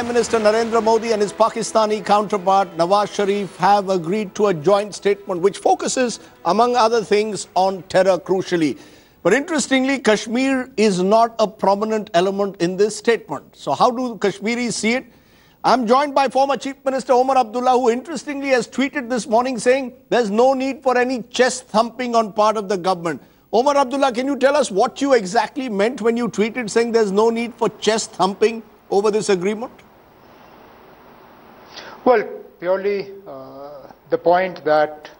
Prime Minister Narendra Modi and his Pakistani counterpart Nawaz Sharif have agreed to a joint statement which focuses, among other things, on terror crucially. But interestingly, Kashmir is not a prominent element in this statement. So how do Kashmiris see it? I'm joined by former Chief Minister Omar Abdullah, who interestingly has tweeted this morning saying there's no need for any chest thumping on part of the government. Omar Abdullah, can you tell us what you exactly meant when you tweeted saying there's no need for chest thumping over this agreement? Well, purely the point that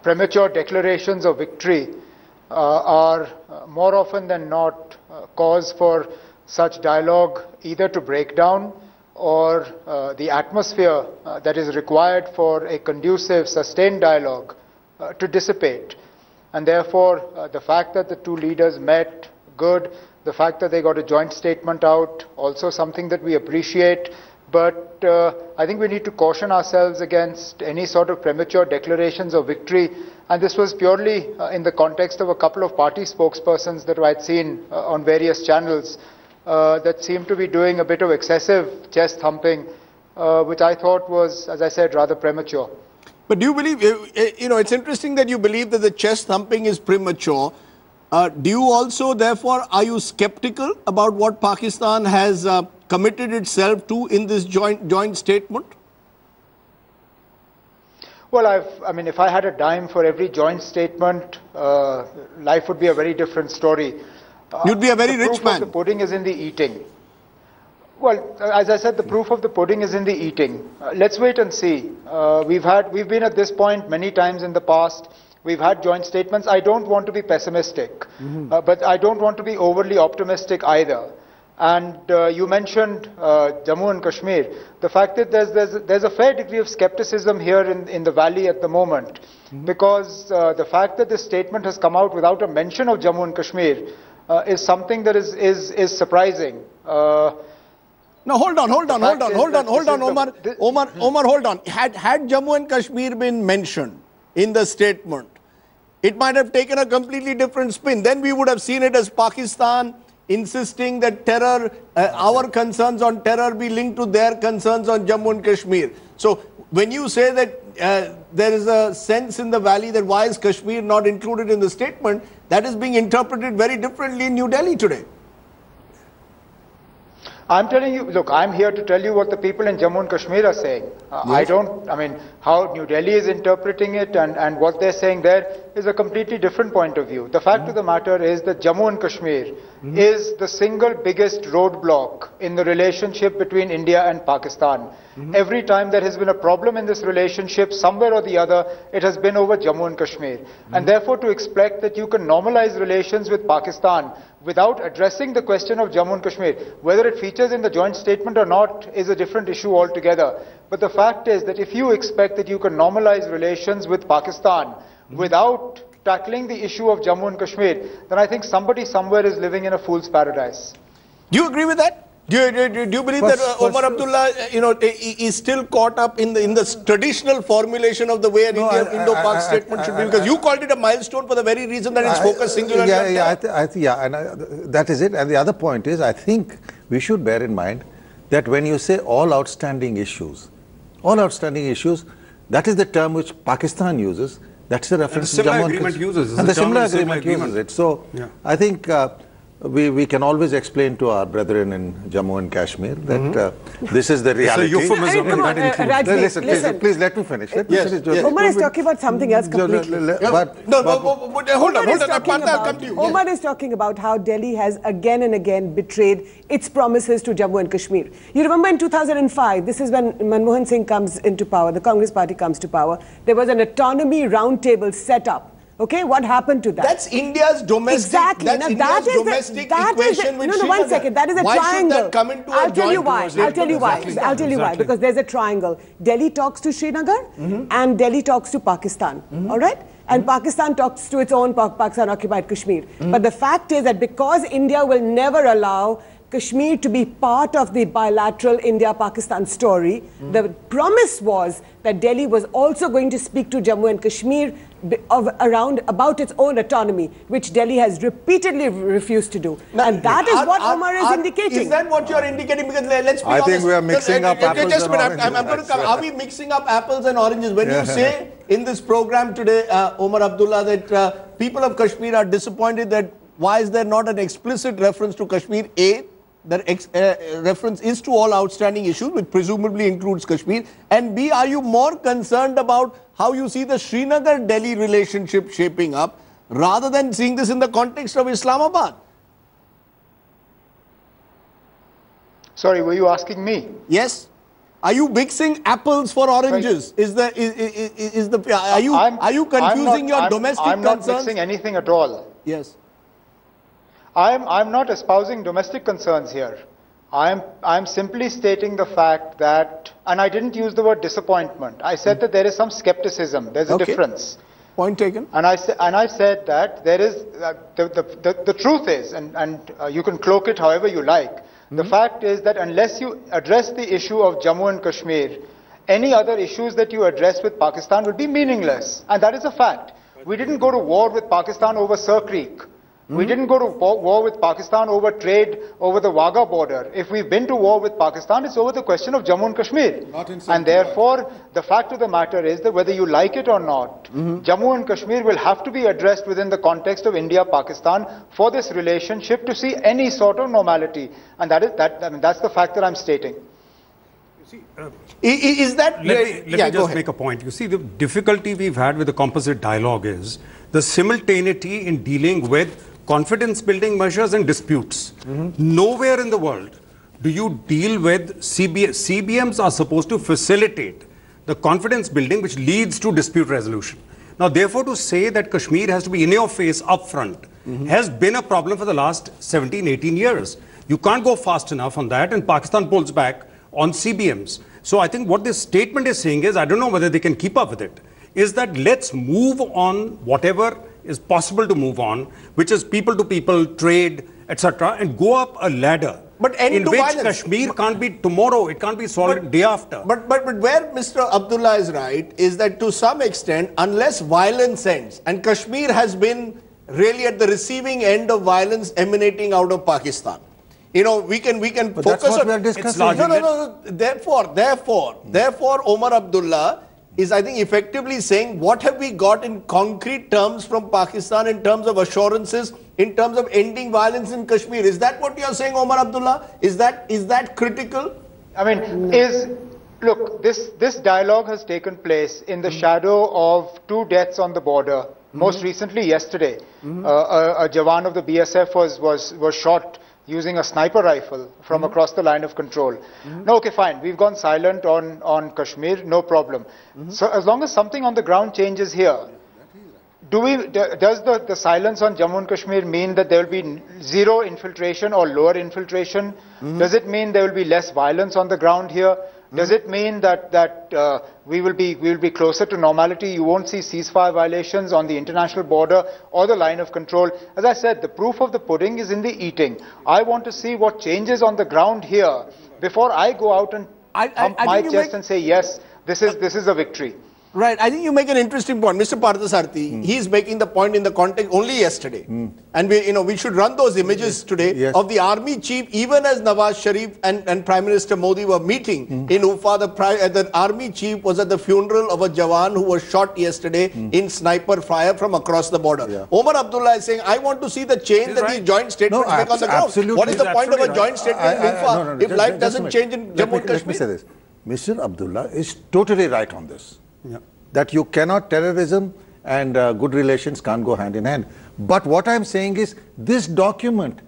premature declarations of victory are more often than not cause for such dialogue either to break down or the atmosphere that is required for a conducive, sustained dialogue to dissipate. And therefore, the fact that the two leaders met, good. The fact that they got a joint statement out, also something that we appreciate. But I think we need to caution ourselves against any sort of premature declarations of victory. And this was purely in the context of a couple of party spokespersons that I had seen on various channels that seemed to be doing a bit of excessive chest thumping, which I thought was, as I said, rather premature. But do you believe, it's interesting that you believe that the chest thumping is premature. Do you also, therefore, are you skeptical about what Pakistan has committed itself to in this joint statement? Well, I mean, if I had a dime for every joint statement, life would be a very different story. You'd be a very rich man. The proof of the pudding is in the eating. Well, as I said, the proof of the pudding is in the eating. Let's wait and see. We've been at this point many times in the past. We've had joint statements. I don't want to be pessimistic, but I don't want to be overly optimistic either. And you mentioned Jammu and Kashmir. The fact that there's a fair degree of skepticism here in the valley at the moment, because the fact that this statement has come out without a mention of Jammu and Kashmir is something that is surprising. No, hold on, Omar. Omar, hold on. Had Jammu and Kashmir been mentioned in the statement, it might have taken a completely different spin. Then we would have seen it as Pakistan insisting that terror, our concerns on terror be linked to their concerns on Jammu and Kashmir. So when you say that there is a sense in the valley that why is Kashmir not included in the statement, that is being interpreted very differently in New Delhi today. I'm telling you, look, I'm here to tell you what the people in Jammu and Kashmir are saying. Yes. I mean, how New Delhi is interpreting it and what they're saying there is a completely different point of view. The fact of the matter is that Jammu and Kashmir is the single biggest roadblock in the relationship between India and Pakistan. Every time there has been a problem in this relationship, somewhere or the other, it has been over Jammu and Kashmir. And therefore, to expect that you can normalize relations with Pakistan without addressing the question of Jammu and Kashmir, whether it features in the joint statement or not is a different issue altogether. But the fact is that if you expect that you can normalize relations with Pakistan without tackling the issue of Jammu and Kashmir, then I think somebody somewhere is living in a fool's paradise. Do you agree with that? Do you believe that Omar Abdullah, is still caught up in the traditional formulation of the way an Indo-Pak statement should be? Because you called it a milestone for the very reason that it's focused singularly on terror. That is it. And the other point is, I think we should bear in mind that when you say all outstanding issues, that is the term which Pakistan uses. That's the reference to Jammu and Kashmir. And the similar agreement uses it. So I think we can always explain to our brethren in Jammu and Kashmir that this is the reality. It's a euphemism. Listen, please let me finish. Omar is talking about something else completely. Hold on. Omar is talking about how Delhi has again and again betrayed its promises to Jammu and Kashmir. You remember in 2005, this is when Manmohan Singh comes into power, the Congress party comes to power, there was an autonomy roundtable set up. Okay, what happened to that? That's India's domestic. Exactly. That's India's domestic equation with Srinagar. 1 second. That is a triangle. Why should that come into I'll tell you why. I'll tell you why. Because there's a triangle. Delhi talks to Srinagar and Delhi talks to Pakistan. All right? And Pakistan talks to its own Pakistan-occupied Kashmir. But the fact is that because India will never allow Kashmir to be part of the bilateral India-Pakistan story, the promise was that Delhi was also going to speak to Jammu and Kashmir about its own autonomy, which Delhi has repeatedly refused to do. Now, and that is what Omar is indicating. Is that what you are indicating? Because let's be honest. I think we are mixing up apples and oranges. I'm going to come. Are we mixing up apples and oranges? When you say in this program today, Omar Abdullah, that people of Kashmir are disappointed that why is there not an explicit reference to Kashmir? A, that reference is to all outstanding issues, which presumably includes Kashmir. And B, are you more concerned about how you see the Srinagar-Delhi relationship shaping up rather than seeing this in the context of Islamabad? Sorry, were you asking me? Yes. Are you mixing apples for oranges? Sorry. Are you confusing your domestic concerns? I'm not mixing anything at all. Yes. I'm not espousing domestic concerns here. I'm simply stating the fact that, and I didn't use the word disappointment. I said that there is some skepticism. There's a difference. Point taken. And I said that there is the truth is, and you can cloak it however you like. The fact is that unless you address the issue of Jammu and Kashmir, any other issues that you address with Pakistan will be meaningless, and that is a fact. We didn't go to war with Pakistan over Sir Creek. We didn't go to war with Pakistan over trade over the Wagah border. If we've been to war with Pakistan, it's over the question of Jammu and Kashmir. And therefore, the fact of the matter is that whether you like it or not, Jammu and Kashmir will have to be addressed within the context of India-Pakistan for this relationship to see any sort of normality. And that's the fact that I'm stating. Is that... Let me just make a point. You see, the difficulty we've had with the composite dialogue is the simultaneity in dealing with confidence building measures and disputes. Nowhere in the world do you deal with CBMs are supposed to facilitate the confidence building which leads to dispute resolution. Now, therefore, to say that Kashmir has to be in your face upfront has been a problem for the last 17, 18 years. You can't go fast enough on that, and Pakistan pulls back on CBMs. So I think what this statement is saying is, I don't know whether they can keep up with it, is that let's move on whatever is possible to move on, which is people to people, trade, etc., and go up a ladder. But in which Kashmir can't be tomorrow, it can't be solved day after. But where Mr. Abdullah is right is that to some extent, unless violence ends, and Kashmir has been really at the receiving end of violence emanating out of Pakistan. You know, we can but focus that's what on... we are discussing. No. Therefore, Omar Abdullah is, I think, effectively saying what have we got in concrete terms from Pakistan in terms of assurances, in terms of ending violence in Kashmir. Is that what you are saying, Omar Abdullah? Is that critical? I mean, look, this dialogue has taken place in the shadow of 2 deaths on the border. Most recently, yesterday, a Jawan of the BSF was shot using a sniper rifle from across the line of control. No, okay, fine. We've gone silent on Kashmir, no problem. So as long as something on the ground changes here, does the silence on Jammu and Kashmir mean that there will be zero infiltration or lower infiltration? Does it mean there will be less violence on the ground here? Does it mean that we will be closer to normality? You won't see ceasefire violations on the international border or the line of control. As I said, the proof of the pudding is in the eating. I want to see what changes on the ground here before I go out and pump my chest and say, yes, this is a victory. Right. I think you make an interesting point. Mr. Parthasarthi, he is making the point in the context only yesterday. And we should run those images today of the army chief, even as Nawaz Sharif and Prime Minister Modi were meeting in Ufa, the army chief was at the funeral of a Jawan who was shot yesterday in sniper fire from across the border. Omar Abdullah is saying, I want to see the change that these joint statements make on the ground. What is the point of a joint statement in Ufa if life doesn't change in Jammu and Kashmir? Let me say this. Mr. Abdullah is totally right on this. That you cannot, terrorism and good relations can't go hand in hand. But what I'm saying is, this document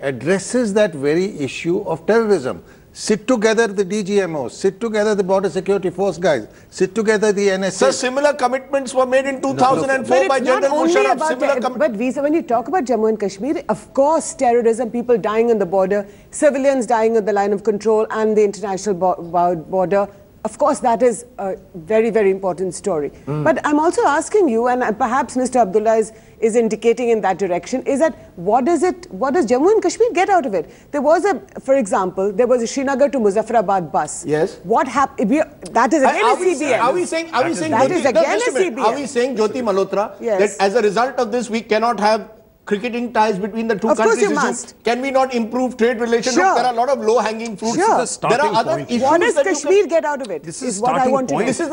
addresses that very issue of terrorism. Sit together the DGMOs, sit together the Border Security Force guys, sit together the NSA. So similar commitments were made in 2004 by General Musharraf. But Visa, when you talk about Jammu and Kashmir, of course, terrorism, people dying on the border, civilians dying on the line of control and the international border, of course, that is a very, very important story. But I'm also asking you, and perhaps Mr. Abdullah is indicating in that direction, is that what does Jammu and Kashmir get out of it? There was for example, there was a Srinagar to Muzaffarabad bus. Yes. What happened? That is again a CBM. Are we saying that is again a CBM. Are we saying, Jyoti Malhotra, that as a result of this, we cannot have cricketing ties between the two countries? Of course you must. Can we not improve trade relations? Sure. Look, there are a lot of low-hanging fruits. Sure. There are other issues. What does Kashmir get out of it? This is what I want to know. This is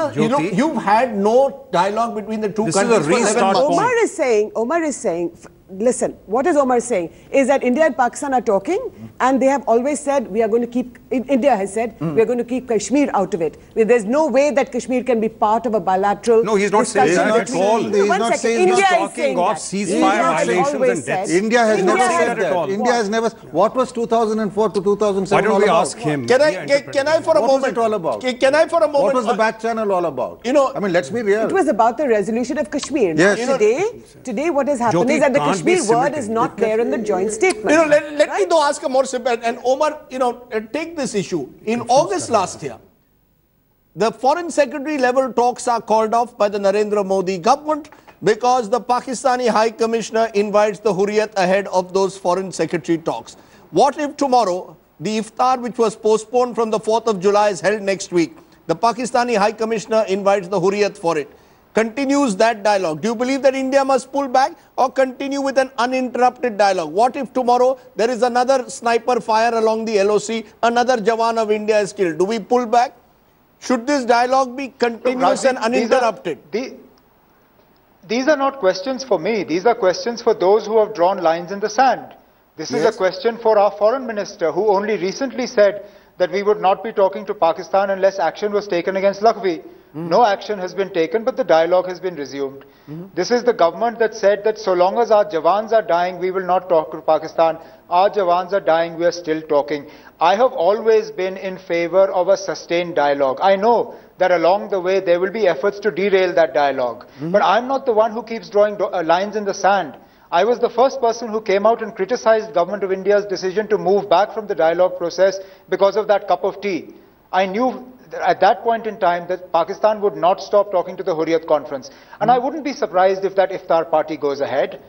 you've had no dialogue between the two countries. This is a restart point. Omar is saying, listen, what is Omar saying? Is that India and Pakistan are talking, and they have always said, we are going to keep, India has said, we are going to keep Kashmir out of it. There's no way that Kashmir can be part of a bilateral. No, he's not saying that at all. He's not saying India he's is talking saying of that. ceasefire violations and deaths. India has never India said has that. all. India has never. What was 2004 to 2007 Why don't all we about? ask him? Can I for a What moment? was it all about? Can I for a moment? What was the back channel all about? You know, I mean, let's be real. It was about the resolution of Kashmir. Yes. Today what has happened Jyoti, is that the can't be Kashmir word is simultaneous. not there in the joint statement. You know, let me though ask a more simple, and Omar, you know, take this issue. In August last year, the foreign secretary level talks are called off by the Narendra Modi government because the Pakistani High Commissioner invites the Hurriyat ahead of those foreign secretary talks. What if tomorrow, the iftar which was postponed from the 4th of July is held next week? The Pakistani High Commissioner invites the Hurriyat for it. Continues that dialogue. Do you believe that India must pull back or continue with an uninterrupted dialogue? What if tomorrow there is another sniper fire along the LOC, another Jawan of India is killed? Do we pull back? Should this dialogue be continuous and uninterrupted? These are not questions for me. These are questions for those who have drawn lines in the sand. This is a question for our foreign minister, who only recently said that we would not be talking to Pakistan unless action was taken against Lakhvi. No action has been taken, but the dialogue has been resumed. This is the government that said that so long as our Jawans are dying, we will not talk to Pakistan. Our Jawans are dying, we are still talking. I have always been in favor of a sustained dialogue. I know that along the way there will be efforts to derail that dialogue. But I'm not the one who keeps drawing lines in the sand. I was the first person who came out and criticized Government of India's decision to move back from the dialogue process because of that cup of tea. I knew at that point in time that Pakistan would not stop talking to the Hurriyat conference. And I wouldn't be surprised if that iftar party goes ahead.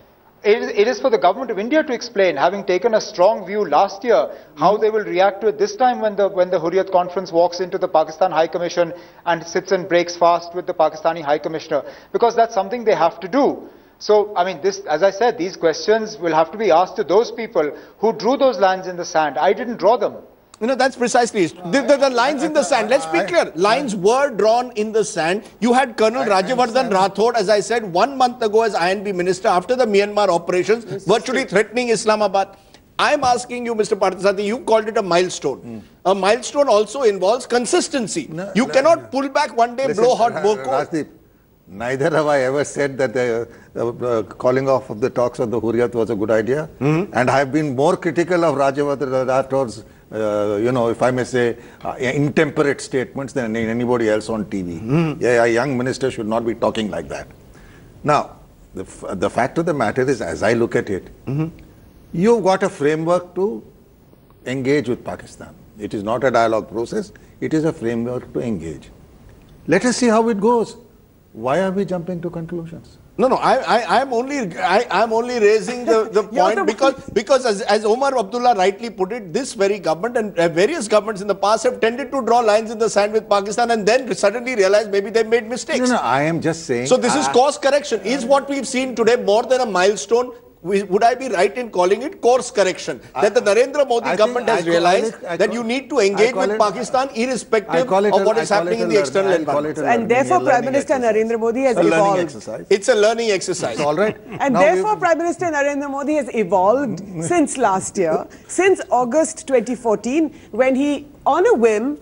It is for the Government of India to explain, having taken a strong view last year, how they will react to it this time when the Hurriyat conference walks into the Pakistan High Commission and sits and breaks fast with the Pakistani High Commissioner, because that's something they have to do. So, I mean, as I said, these questions will have to be asked to those people who drew those lines in the sand. I didn't draw them. You know, that's precisely it. The lines in the sand, let's be clear, lines were drawn in the sand. You had Colonel Rajyavardhan Rathod, as I said, 1 month ago as INB minister after the Myanmar operations, virtually threatening Islamabad. I'm asking you, Mr. Parthasarathi, you called it a milestone. A milestone also involves consistency. You cannot pull back one day, blow hot, blow cold. Neither have I ever said that the calling off of the talks of the Hurriyat was a good idea. And I have been more critical of Rajyavardhan Rathod's you know, if I may say, intemperate statements than anybody else on TV. Yeah, a young minister should not be talking like that. Now, the fact of the matter is, as I look at it, you've got a framework to engage with Pakistan. It is not a dialogue process, it is a framework to engage. Let us see how it goes. Why are we jumping to conclusions? No, I'm only raising the point because as Omar Abdullah rightly put it, this very government and various governments in the past have tended to draw lines in the sand with Pakistan and then suddenly realize maybe they made mistakes. No, I am just saying. So this is course correction. Is what we've seen today more than a milestone? Would I be right in calling it course correction? That the Narendra Modi government has realized that you need to engage with Pakistan irrespective of what is happening in the external environment. And therefore Prime Minister Narendra Modi has evolved. It's a learning exercise. All right. And therefore Prime Minister Narendra Modi has evolved since last year, since August 2014, when he, on a whim,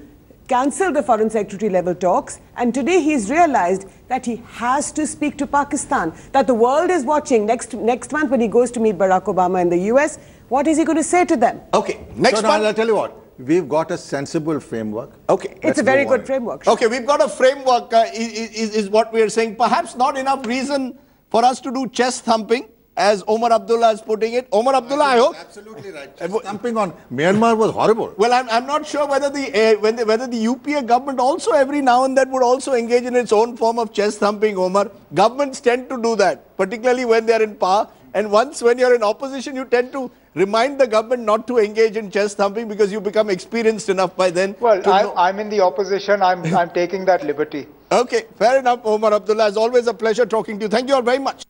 cancelled the foreign secretary level talks, and today he's realized that he has to speak to Pakistan, that the world is watching next month when he goes to meet Barack Obama in the US. What is he going to say to them? Okay, next month. I'll tell you what, we've got a sensible framework. Okay. It's a very good framework. Okay, we've got a framework is what we are saying. Perhaps not enough reason for us to do chest thumping. as Omar Abdullah is putting it. Omar Abdullah, I hope. Absolutely right. Thumping on Myanmar was horrible. Well, I'm not sure whether the UPA government also every now and then would also engage in its own form of chest thumping, Omar. Governments tend to do that, particularly when they are in power. And once when you're in opposition, you tend to remind the government not to engage in chest thumping because you become experienced enough by then. Well, I'm in the opposition. I'm taking that liberty. Okay, fair enough, Omar Abdullah. It's always a pleasure talking to you. Thank you all very much.